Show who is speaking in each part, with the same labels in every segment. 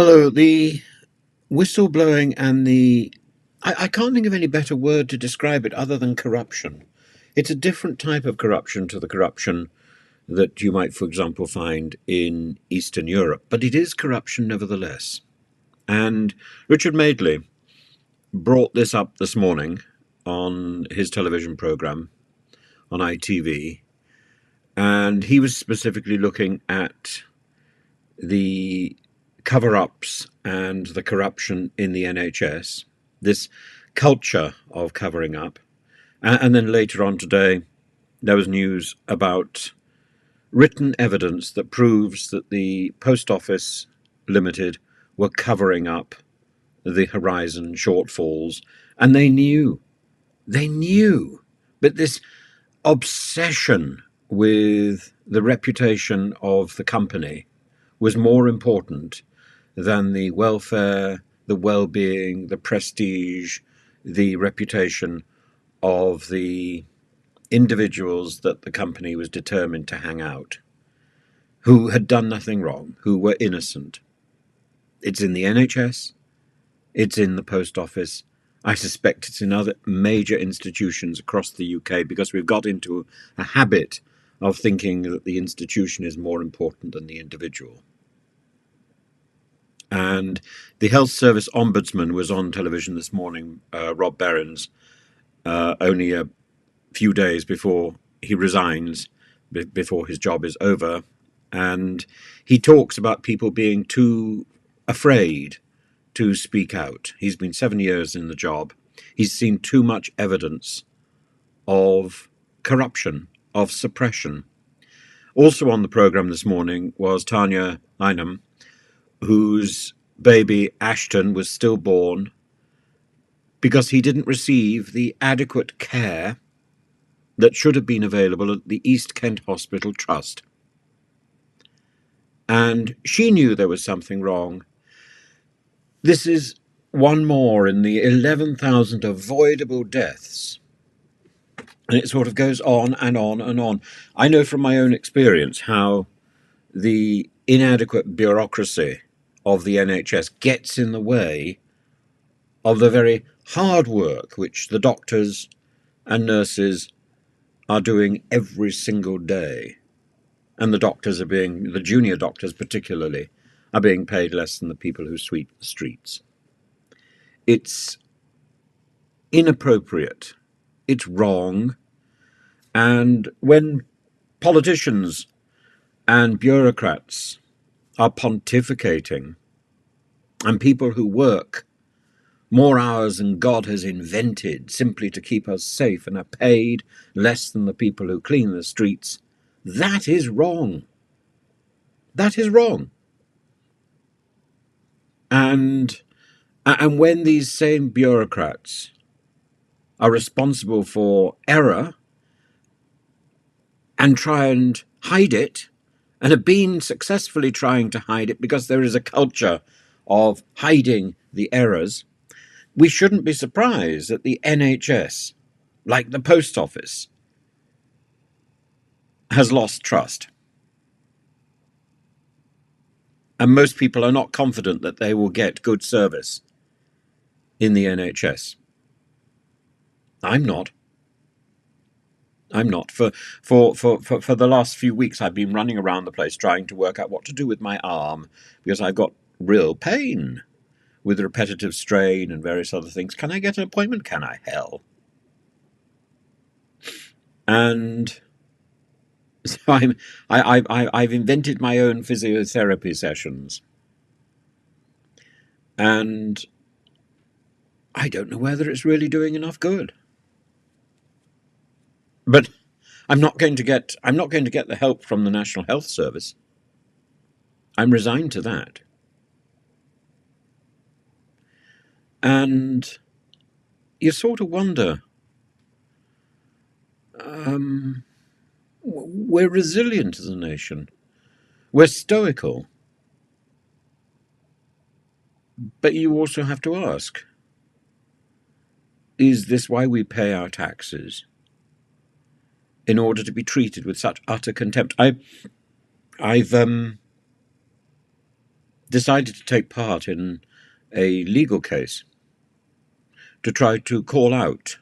Speaker 1: Hello, the whistleblowing and I can't think of any better word to describe it other than corruption. It's a different type of corruption to the corruption that you might, for example, find in Eastern Europe, but it is corruption nevertheless. And Richard Madeley brought this up this morning on his television program on ITV, and he was specifically looking at the cover-ups and the corruption in the NHS, this culture of covering up. And then later on today, there was news about written evidence that proves that the Post Office Limited were covering up the Horizon shortfalls, and they knew. But this obsession with the reputation of the company was more important than the welfare, the well-being, the prestige, the reputation of the individuals that the company was determined to hang out, who had done nothing wrong, who were innocent. It's in the NHS, it's in the post office. I suspect it's in other major institutions across the UK, because we've got into a habit of thinking that the institution is more important than the individual. And the Health Service Ombudsman was on television this morning, Rob Berens, only a few days before he resigns, before his job is over. And he talks about people being too afraid to speak out. He's been 7 years in the job. He's seen too much evidence of corruption, of suppression. Also on the programme this morning was Tanya Einam, whose baby Ashton was stillborn because he didn't receive the adequate care that should have been available at the East Kent Hospital Trust. And she knew there was something wrong. This is one more in the 11,000 avoidable deaths. And it sort of goes on and on and on. I know from my own experience how the inadequate bureaucracy of the NHS gets in the way of the very hard work which the doctors and nurses are doing every single day. And the junior doctors particularly, are being paid less than the people who sweep the streets. It's inappropriate. It's wrong. And when politicians and bureaucrats are pontificating, and people who work more hours than God has invented simply to keep us safe and are paid less than the people who clean the streets, that is wrong. That is wrong. And when these same bureaucrats are responsible for error and try and hide it, and have been successfully trying to hide it because there is a culture of hiding the errors, we shouldn't be surprised that the NHS, like the post office, has lost trust. And most people are not confident that they will get good service in the NHS. I'm not. For the last few weeks, I've been running around the place trying to work out what to do with my arm, because I've got real pain with repetitive strain and various other things. Can I get an appointment? Can I? Hell. And so I've invented my own physiotherapy sessions. And I don't know whether it's really doing enough good. But I'm not going to get the help from the National Health Service. I'm resigned to that. And you sort of wonder, we're resilient as a nation. We're stoical. But you also have to ask, is this why we pay our taxes? In order to be treated with such utter contempt. I've decided to take part in a legal case to try to call out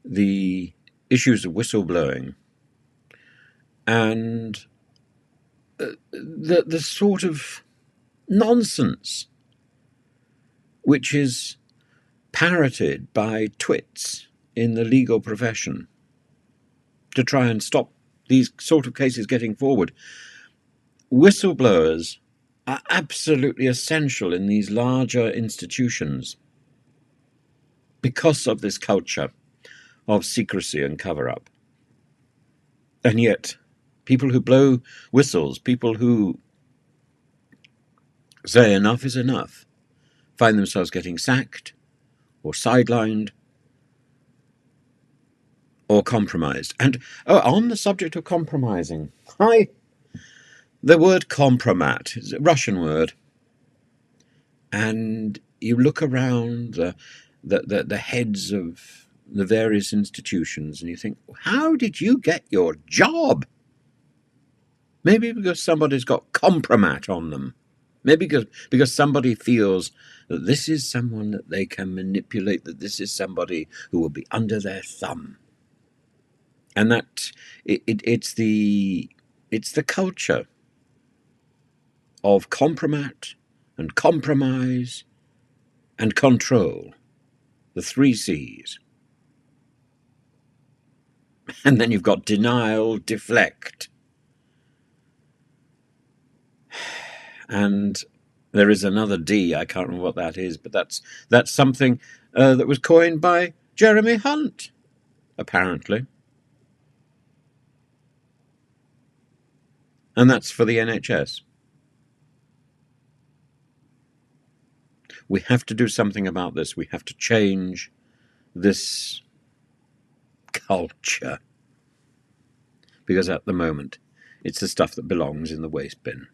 Speaker 1: the issues of whistleblowing and the sort of nonsense which is parroted by twits in the legal profession to try and stop these sort of cases getting forward. Whistleblowers are absolutely essential in these larger institutions because of this culture of secrecy and cover-up. And yet, people who blow whistles, people who say enough is enough, find themselves getting sacked or sidelined or compromised. And on the subject of compromising, the word compromat is a Russian word, and you look around the heads of the various institutions and you think, how did you get your job? Maybe because somebody's got compromat on them. Maybe because somebody feels that this is someone that they can manipulate, that this is somebody who will be under their thumb. And that it's the culture of compromat and compromise and control, the 3 C's. And then you've got denial, deflect. And there is another D, I can't remember what that is, but that's something that was coined by Jeremy Hunt, apparently. And that's for the NHS. We have to do something about this. We have to change this culture. Because at the moment, it's the stuff that belongs in the waste bin.